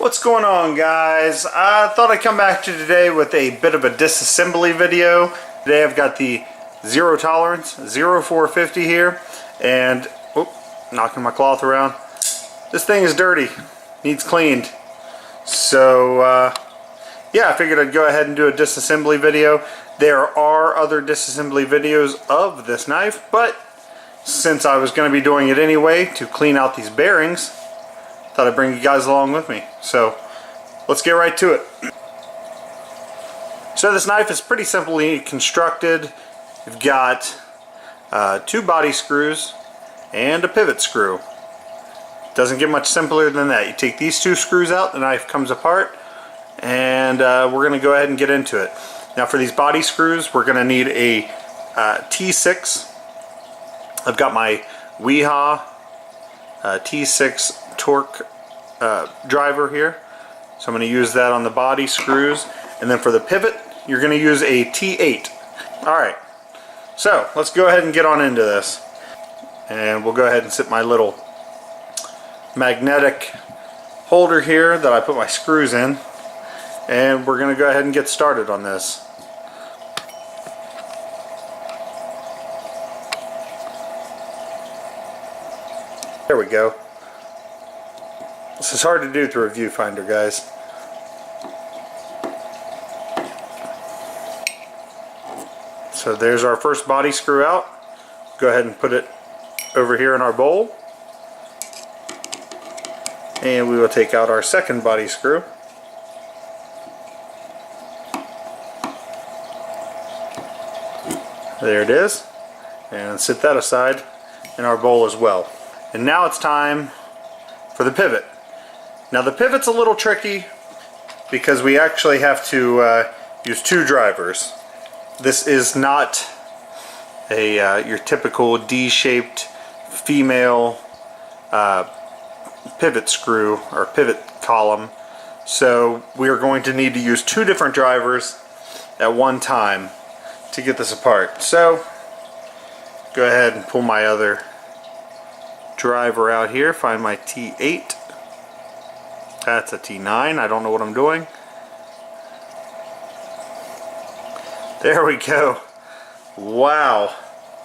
What's going on, guys? I thought I'd come back to you today with a bit of a disassembly video. Today I've got the zero tolerance 0450 here, and knocking my cloth around. This thing is dirty, needs cleaned. So yeah, I figured I'd go ahead and do a disassembly video. There are other disassembly videos of this knife, but since I was going to be doing it anyway to clean out these bearings, thought I'd bring you guys along with me. So let's get right to it. So this knife is pretty simply constructed. You've got 2 body screws and a pivot screw. Doesn't get much simpler than that. You take these 2 screws out, the knife comes apart, and we're going to go ahead and get into it. Now for these body screws, we're going to need a T6. I've got my Weehaw T6 torque driver here, so I'm going to use that on the body screws, and then for the pivot you're going to use a T8. Alright, so let's go ahead and get on into this, and we'll go ahead and set my little magnetic holder here that I put my screws in, and we're going to go ahead and get started on this. There we go. This is hard to do through a viewfinder, guys. So there's our first body screw out. Go ahead and put it over here in our bowl. And we will take out our second body screw. There it is. And set that aside in our bowl as well. And now it's time for the pivot. Now the pivot's a little tricky because we actually have to use 2 drivers. This is not a your typical D-shaped female pivot screw or pivot column. So we are going to need to use 2 different drivers at one time to get this apart. So go ahead and pull my other driver out here, find my T8. That's a T9. I don't know what I'm doing. There we go. Wow.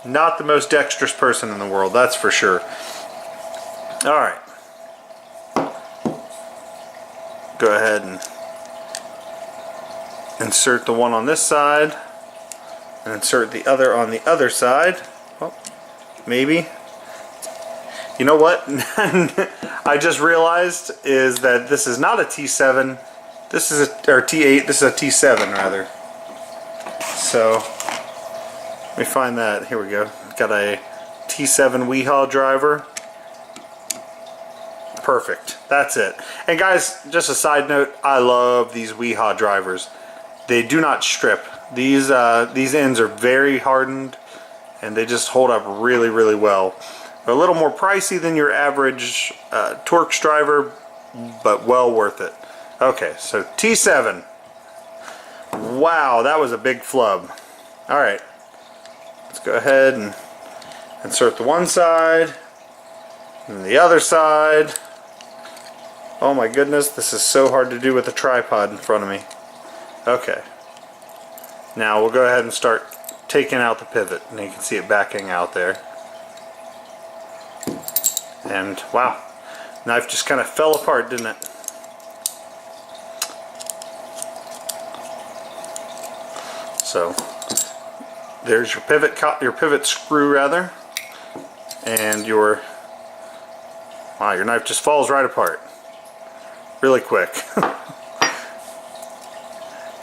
Not the most dexterous person in the world, that's for sure. Alright. Go ahead and insert the one on this side and insert the other on the other side. Oh, maybe. You know what I just realized is that this is not a T7, this is or T8, this is a T7 rather. So let me find that. Here we go. Got a T7 Weehaw driver. Perfect. That's it. And guys, just a side note, I love these Weehaw drivers. They do not strip. These ends are very hardened and they just hold up really, really well. A little more pricey than your average Torx driver, but well worth it. Okay, so T7. Wow, that was a big flub. Alright, let's go ahead and insert the one side and the other side. Oh my goodness, this is so hard to do with a tripod in front of me. Okay, now we'll go ahead and start taking out the pivot, and you can see it backing out there. And wow, knife just kind of fell apart, didn't it? So there's your pivot screw rather, and your knife just falls right apart really quick.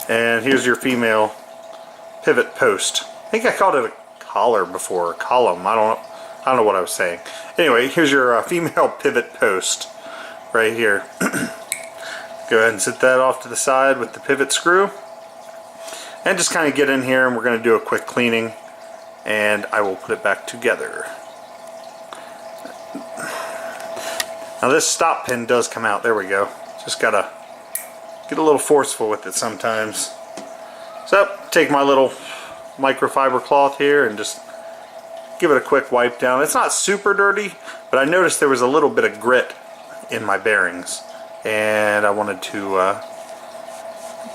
And here's your female pivot post. I think I called it a collar before, a column. I don't know what I was saying. Anyway, here's your female pivot post right here. Go ahead and set that off to the side with the pivot screw. And just kind of get in here, and we're going to do a quick cleaning, and I will put it back together. Now this stop pin does come out. There we go. Just got to get a little forceful with it sometimes. So, take my little microfiber cloth here and just give it a quick wipe down. It's not super dirty, but I noticed there was a little bit of grit in my bearings, and I wanted to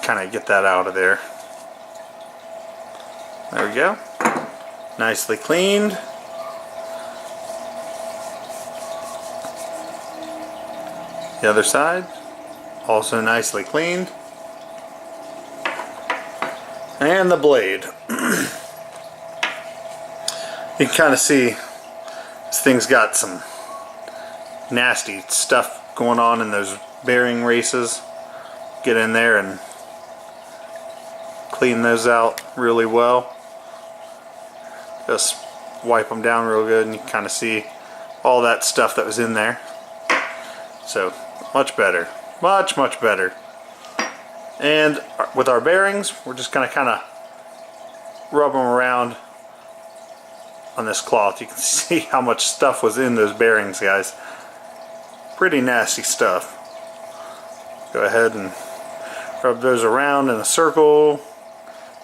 kind of get that out of there. There we go. Nicely cleaned. The other side, also nicely cleaned. And the blade. You can kind of see this thing's got some nasty stuff going on in those bearing races. Get in there and clean those out really well. Just wipe them down real good and you can kind of see all that stuff that was in there. So much better, much better. And with our bearings, we're just going to kind of rub them around on this cloth. You can see how much stuff was in those bearings, guys. Pretty nasty stuff. Go ahead and rub those around in a circle.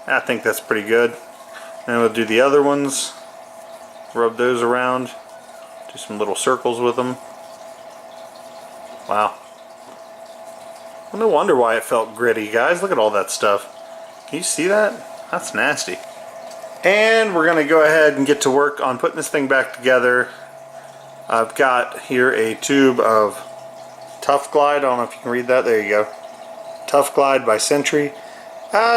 I think that's pretty good. Then we'll do the other ones. Rub those around. Do some little circles with them. Wow. Well, no wonder why it felt gritty, guys. Look at all that stuff. Can you see that? That's nasty. And we're going to go ahead and get to work on putting this thing back together. I've got here a tube of Tough Glide. I don't know if you can read that. There you go. Tough Glide by Century.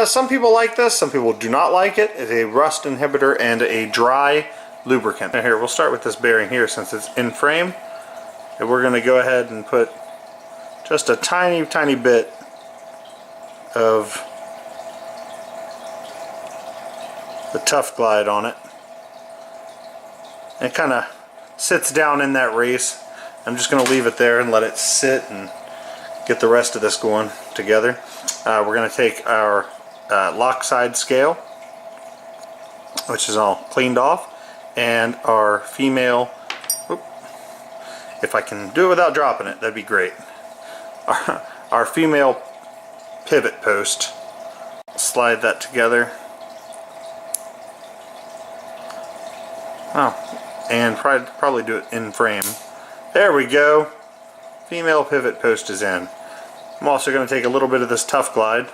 Some people like this, some people do not like it. It's a rust inhibitor and a dry lubricant. Now here, we'll start with this bearing here since it's in frame. And we're going to go ahead and put just a tiny bit of the Tough Glide on it. And it kind of sits down in that race. I'm just going to leave it there and let it sit and get the rest of this going together. We're going to take our lock side scale, which is all cleaned off, and our female, if I can do it without dropping it, that'd be great. Our female pivot post, slide that together. Oh, and probably do it in frame. There we go. Female pivot post is in. I'm also going to take a little bit of this Tough Glide,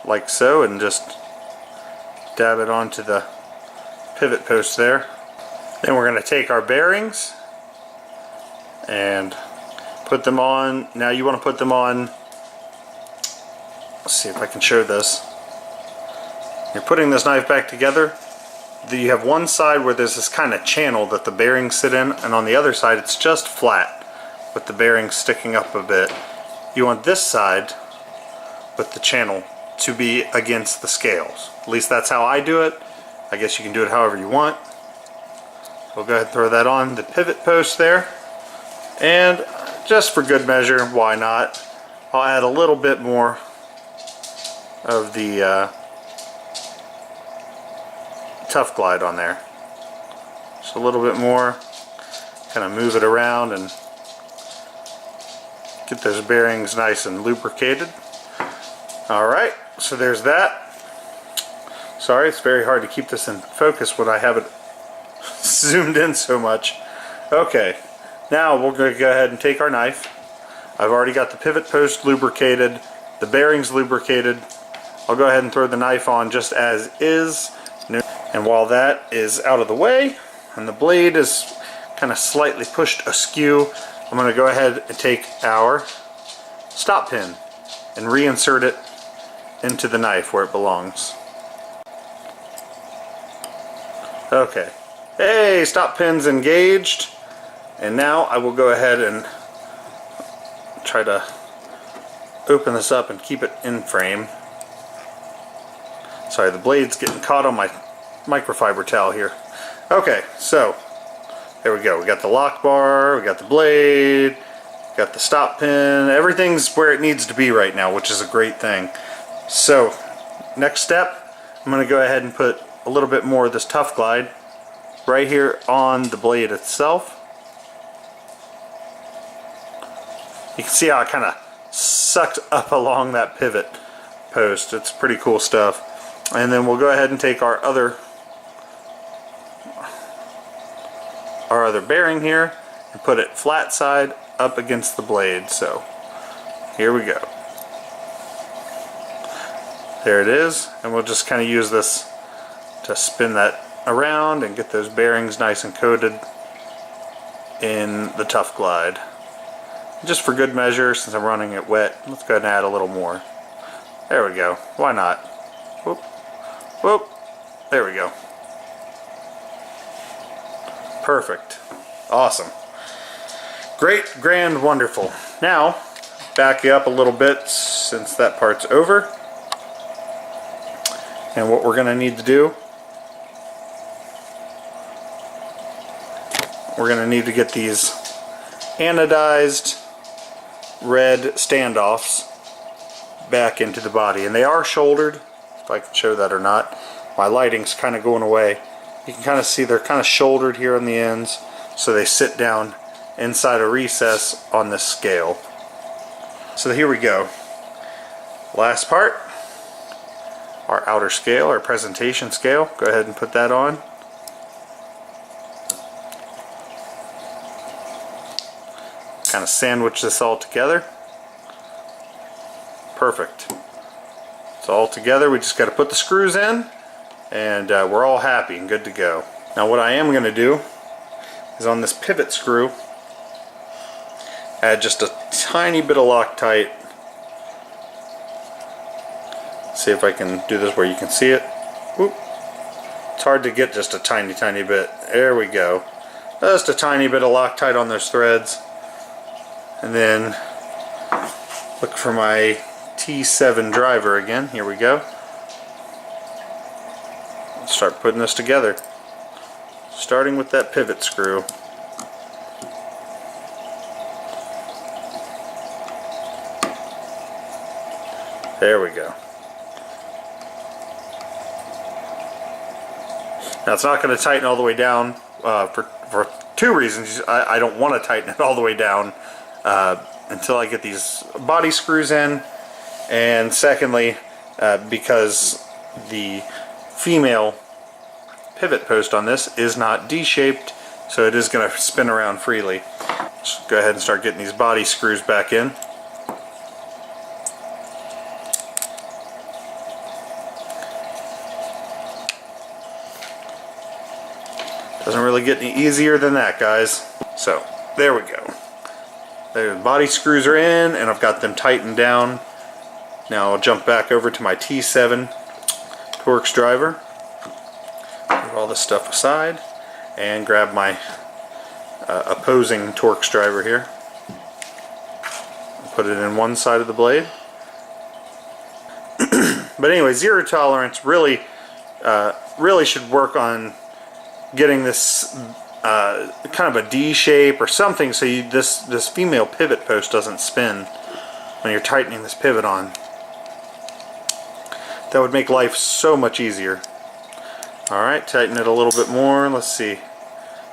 like so, and just dab it onto the pivot post there. Then we're going to take our bearings and put them on. Now you want to put them on, let's see if I can show this. You're putting this knife back together. You have one side where there's this kind of channel that the bearings sit in, and on the other side it's just flat with the bearings sticking up a bit. You want this side with the channel to be against the scales. At least that's how I do it. I guess you can do it however you want. We'll go ahead and throw that on the pivot post there. And just for good measure, why not, I'll add a little bit more of the Tough Glide on there. Just a little bit more. Kind of move it around and get those bearings nice and lubricated. Alright, so there's that. Sorry, it's very hard to keep this in focus when I have it zoomed in so much. Okay, now we're going to go ahead and take our knife. I've already got the pivot post lubricated, the bearings lubricated. I'll go ahead and throw the knife on just as is. And while that is out of the way and the blade is kind of slightly pushed askew, I'm going to go ahead and take our stop pin and reinsert it into the knife where it belongs. Okay. Hey, stop pin's engaged. And now I will go ahead and try to open this up and keep it in frame. Sorry, the blade's getting caught on my microfiber towel here. Okay, so there we go. We got the lock bar, we got the blade, we got the stop pin. Everything's where it needs to be right now, which is a great thing. So next step, I'm going to go ahead and put a little bit more of this Tough Glide right here on the blade itself. You can see how it kind of sucked up along that pivot post. It's pretty cool stuff. And then we'll go ahead and take our other bearing here and put it flat side up against the blade. So Here we go. There it is, and we'll just kind of use this to spin that around and get those bearings nice and coated in the Tough Glide. Just for good measure, since I'm running it wet, let's go ahead and add a little more. There we go. Why not? Whoop. Whoop. There we go. Perfect. Awesome. Great, grand, wonderful. Now, back you up a little bit since that part's over. And what we're going to need to do, we're going to need to get these anodized red standoffs back into the body. And they are shouldered, if I can show that or not. My lighting's kind of going away. You can kind of see they're kind of shouldered here on the ends, so they sit down inside a recess on this scale. So here we go. Last part. Our outer scale, our presentation scale. Go ahead and put that on. Kind of sandwich this all together. Perfect. It's all together. We just got to put the screws in, and we're all happy and good to go. Now what I am going to do is on this pivot screw, add just a tiny bit of Loctite. See if I can do this where you can see it. Whoop. It's hard to get just a tiny bit. There we go. Just a tiny bit of Loctite on those threads. And then look for my T7 driver again. Here we go. Let's start putting this together. Starting with that pivot screw. There we go. Now it's not going to tighten all the way down for two reasons. I don't want to tighten it all the way down until I get these body screws in, and secondly because the female pivot post on this is not D-shaped, so it is going to spin around freely. Just go ahead and start getting these body screws back in. Doesn't really get any easier than that, guys. So, there we go. The body screws are in, and I've got them tightened down. Now I'll jump back over to my T7 Torx driver. Move all this stuff aside, and grab my opposing Torx driver here. Put it in one side of the blade. But anyway, zero tolerance really should work on getting this kind of a D shape or something, so this female pivot post doesn't spin when you're tightening this pivot on. That would make life so much easier. Alright, tighten it a little bit more. Let's see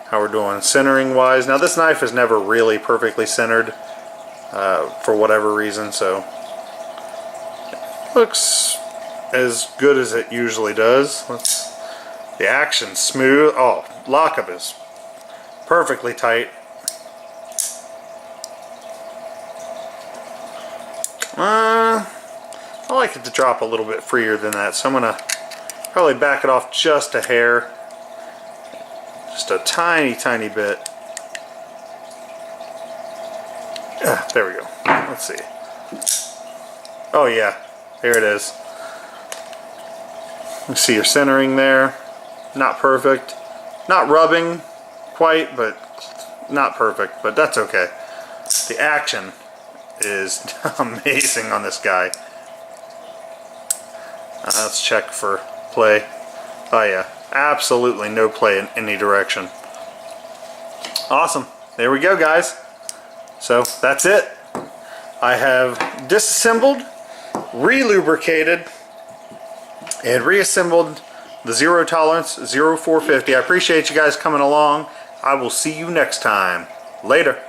how we're doing centering wise. Now this knife is never really perfectly centered for whatever reason, so looks as good as it usually does. The action's smooth. Oh, lockup is perfectly tight. I like it to drop a little bit freer than that, so I'm going to probably back it off just a hair. Just a tiny bit. There we go. Let's see. Oh yeah, here it is. You see your centering there. Not perfect. Not rubbing quite, but not perfect, but that's okay. The action is amazing on this guy. Let's check for play. Oh yeah, absolutely no play in any direction. Awesome. There we go, guys. So that's it. I have disassembled, re-lubricated, and reassembled the Zero Tolerance 0450. I appreciate you guys coming along. I will see you next time. Later.